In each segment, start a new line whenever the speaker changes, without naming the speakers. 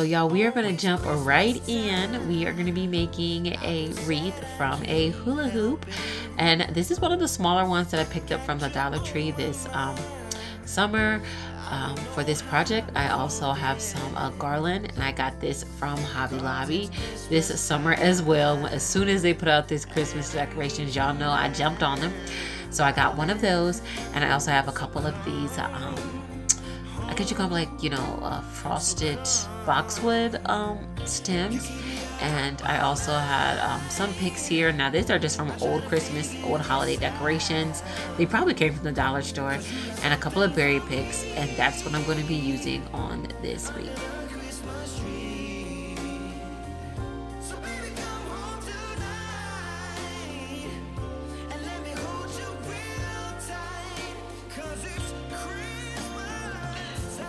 So y'all, we are going to jump right in. We are going to be making a wreath from a hula hoop, and this is one of the smaller ones that I picked up from the Dollar Tree this summer. For this project, I also have some garland, and I got this from Hobby Lobby this summer as well. As soon as they put out this Christmas decorations, y'all know I jumped on them. So I got one of those, and I also have a couple of these I guess you call them like, frosted boxwood stems. And I also had some picks here. Now these are just from old Christmas, old holiday decorations. They probably came from the dollar store. And a couple of berry picks. And that's what I'm going to be using on this wreath.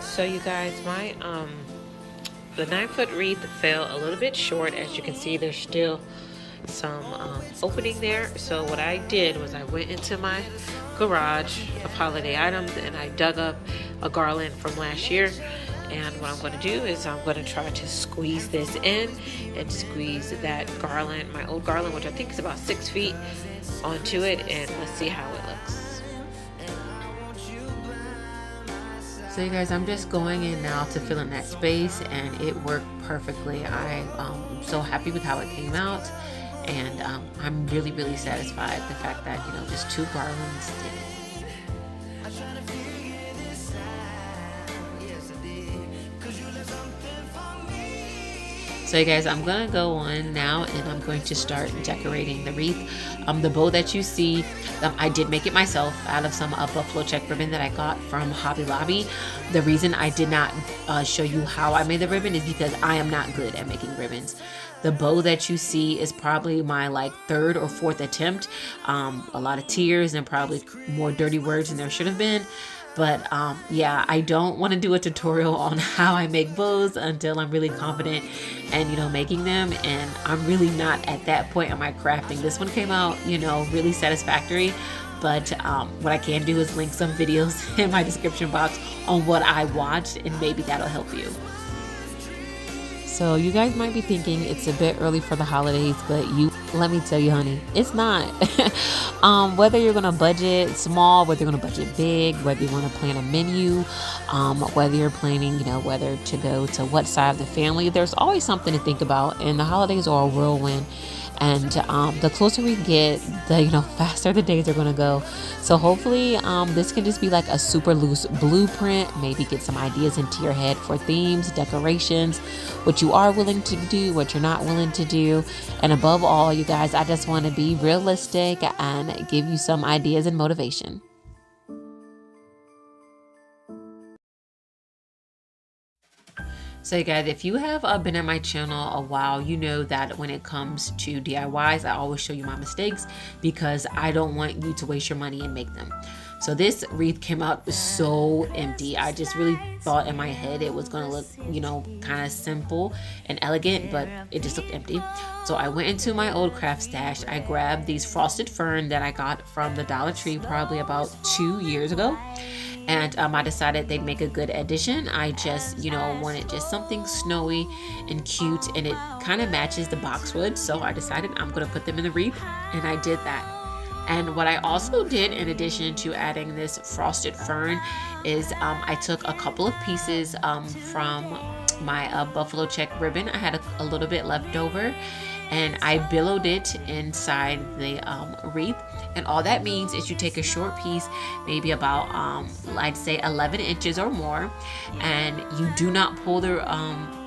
So you guys, my the 9-foot wreath fell a little bit short. As you can see, there's still some opening there. So what I did was I went into my garage of holiday items and I dug up a garland from last year. And what I'm going to do is I'm going to try to squeeze this in and squeeze that garland, my old garland, which I think is about 6 feet, onto it, and let's see how it looks. So you guys, I'm just going in now to fill in that space, and it worked perfectly. I'm so happy with how it came out, and I'm really, really satisfied the fact that, just 2 garlands did it. So you guys, I'm gonna go on now and I'm going to start decorating the wreath. The bow that you see, I did make it myself out of some buffalo check ribbon that I got from Hobby Lobby. The reason I did not show you how I made the ribbon is because I am not good at making ribbons. The bow that you see is probably my 3rd or 4th attempt. A lot of tears and probably more dirty words than there should have been. But yeah, I don't want to do a tutorial on how I make bows until I'm really confident and making them, and I'm really not at that point in my crafting. This one came out really satisfactory, but what I can do is link some videos in my description box on what I watched, and maybe that'll help you. So you guys might be thinking it's a bit early for the holidays, but let me tell you, honey, it's not. Whether you're gonna budget small, whether you're gonna budget big, whether you want to plan a menu, whether you're planning, whether to go to what side of the family, there's always something to think about. And the holidays are a whirlwind. And the closer we get, the faster the days are going to go. So hopefully this can just be like a super loose blueprint. Maybe get some ideas into your head for themes, decorations, what you are willing to do, what you're not willing to do. And above all, you guys, I just want to be realistic and give you some ideas and motivation. So you guys, if you have been at my channel a while, you know that when it comes to DIYs, I always show you my mistakes because I don't want you to waste your money and make them. So this wreath came out so empty. I just really thought in my head it was going to look, kind of simple and elegant, but it just looked empty. So I went into my old craft stash. I grabbed these frosted fern that I got from the Dollar Tree probably about 2 years ago. And I decided they'd make a good addition. I just, wanted just something snowy and cute, and it kind of matches the boxwood. So I decided I'm going to put them in the wreath, and I did that. And what I also did, in addition to adding this frosted fern, is I took a couple of pieces from my buffalo check ribbon. I had a little bit left over, and I billowed it inside the wreath. And all that means is you take a short piece, maybe about I'd say 11 inches or more, and you do not pull the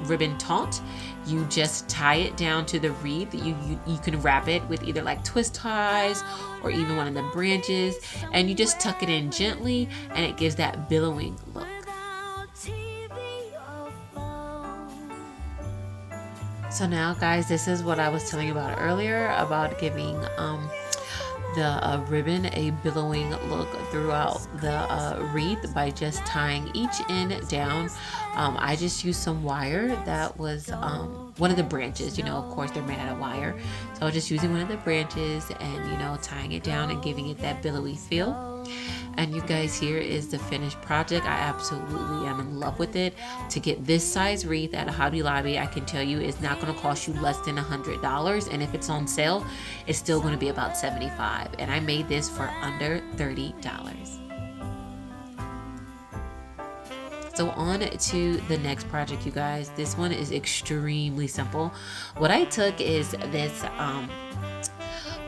ribbon taut. You just tie it down to the wreath. You can wrap it with either twist ties or even one of the branches, and you just tuck it in gently, and it gives that billowing look. So now, guys, this is what I was telling you about earlier about giving the ribbon a billowing look throughout the wreath by just tying each end down. I just used some wire that was one of the branches, of course they're made out of wire. So I was just using one of the branches and, tying it down and giving it that billowy feel. And you guys, here is the finished project. I absolutely am in love with it. To get this size wreath at Hobby Lobby, I can tell you it's not going to cost you less than $100. And if it's on sale, it's still going to be about $75. And I made this for under $30. So on to the next project, you guys. This one is extremely simple. What I took is this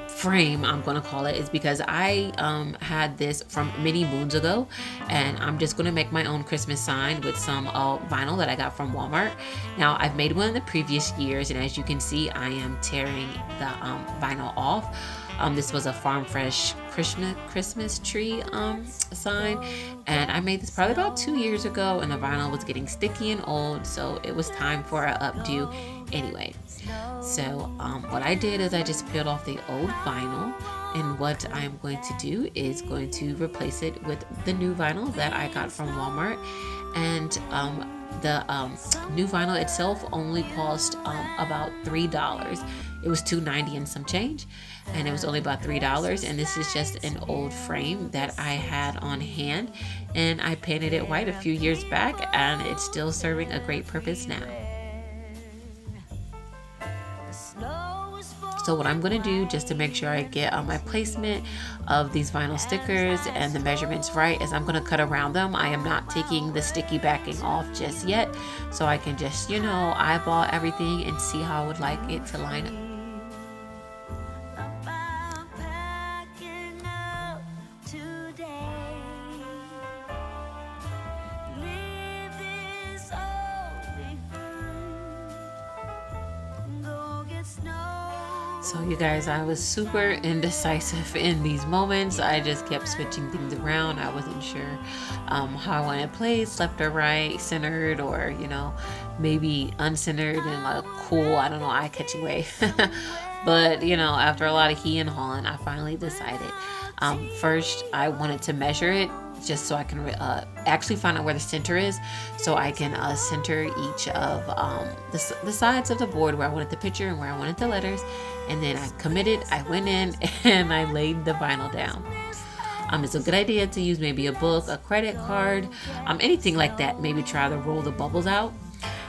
frame, I'm gonna call it, is because I had this from many moons ago, and I'm just gonna make my own Christmas sign with some vinyl that I got from Walmart. Now, I've made one in the previous years, and as you can see, I am tearing the vinyl off. This was a Farm Fresh Christmas tree sign, and I made this probably about 2 years ago, and the vinyl was getting sticky and old, so it was time for an updo anyway. So what I did is I just peeled off the old vinyl, and what I'm going to do is going to replace it with the new vinyl that I got from Walmart. And the new vinyl itself only cost about $3. It was $2.90 and some change, and it was only about $3. And this is just an old frame that I had on hand, and I painted it white a few years back, and it's still serving a great purpose now. So what I'm going to do, just to make sure I get my placement of these vinyl stickers and the measurements right, is I'm going to cut around them. I am not taking the sticky backing off just yet, so I can just, eyeball everything and see how I would like it to line up. So you guys, I was super indecisive in these moments. I just kept switching things around. I wasn't sure how I wanted placed, left or right, centered, or maybe uncentered in like a cool, I don't know, eye-catching way. But after a lot of he and hawing, I finally decided. First, I wanted to measure it just so I can actually find out where the center is, so I can center each of the sides of the board where I wanted the picture and where I wanted the letters. And then I committed, I went in and I laid the vinyl down. It's a good idea to use maybe a book, a credit card, anything like that. Maybe try to roll the bubbles out.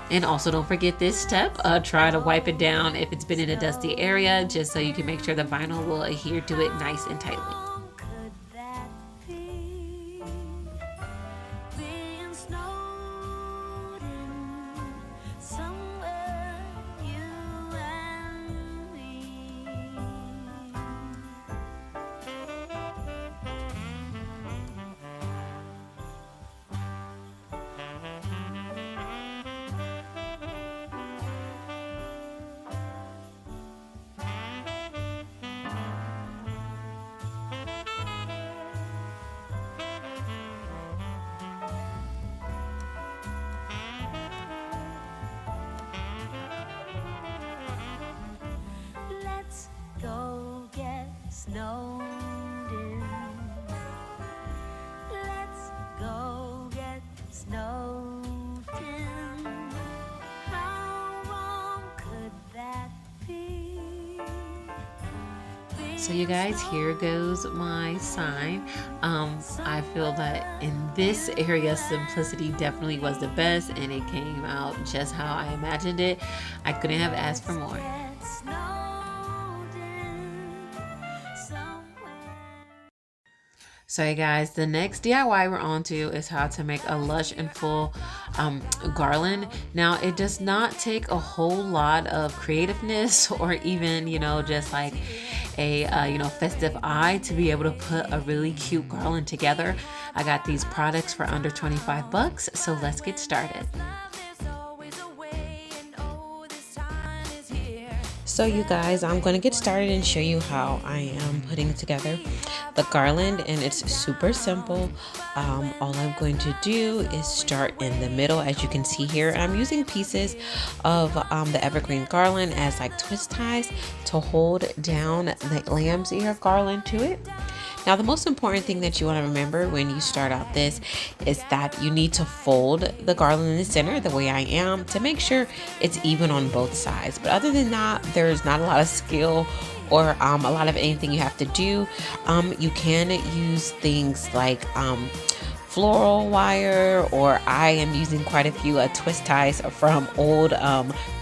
And also don't forget this step, try to wipe it down if it's been in a dusty area, just so you can make sure the vinyl will adhere to it nice and tightly. So you guys, here goes my sign. I feel that in this area, simplicity definitely was the best, and it came out just how I imagined it. I couldn't have asked for more. So you guys, the next DIY we're on to is how to make a lush and full garland. Now, it does not take a whole lot of creativeness or even, just like a, festive eye to be able to put a really cute garland together. I got these products for under 25 bucks, so let's get started. So you guys, I'm going to get started and show you how I am putting together the garland, and it's super simple. All I'm going to do is start in the middle. As you can see here, I'm using pieces of the evergreen garland as like twist ties to hold down the lamb's ear of garland to it. Now, the most important thing that you want to remember when you start out this is that you need to fold the garland in the center the way I am to make sure it's even on both sides. But other than that, there's not a lot of skill or a lot of anything you have to do. You can use things like floral wire, or I am using quite a few twist ties from old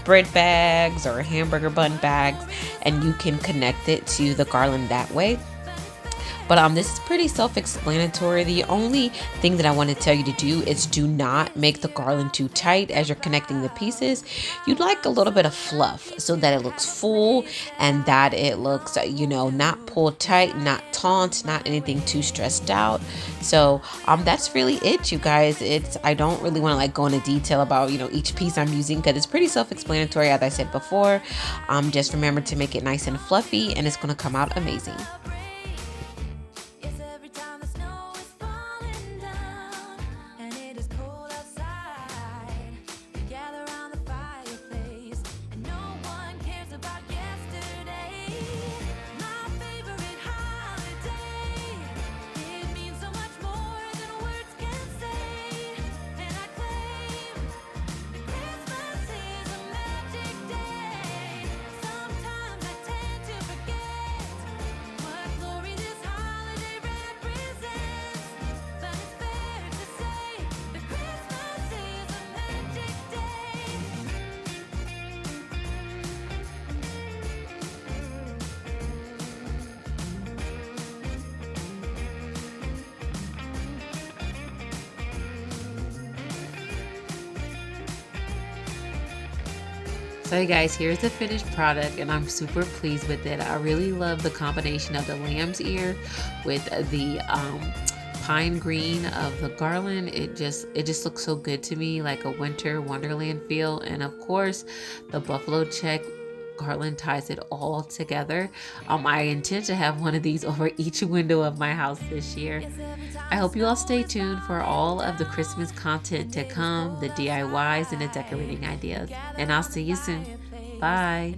bread bags or hamburger bun bags, and you can connect it to the garland that way. But this is pretty self-explanatory. The only thing that I want to tell you to do is do not make the garland too tight as you're connecting the pieces. You'd like a little bit of fluff so that it looks full and that it looks, not pulled tight, not taut, not anything too stressed out. So that's really it, you guys. I don't really want to like go into detail about, each piece I'm using, because it's pretty self-explanatory, as I said before. Just remember to make it nice and fluffy, and it's going to come out amazing. So you guys, here's the finished product, and I'm super pleased with it. I really love the combination of the lamb's ear with the pine green of the garland. It just looks so good to me, like a winter wonderland feel. And of course, the buffalo check garland ties it all together. I intend to have one of these over each window of my house this year. I hope you all stay tuned for all of the Christmas content to come, the DIYs and the decorating ideas. And I'll see you soon. Bye.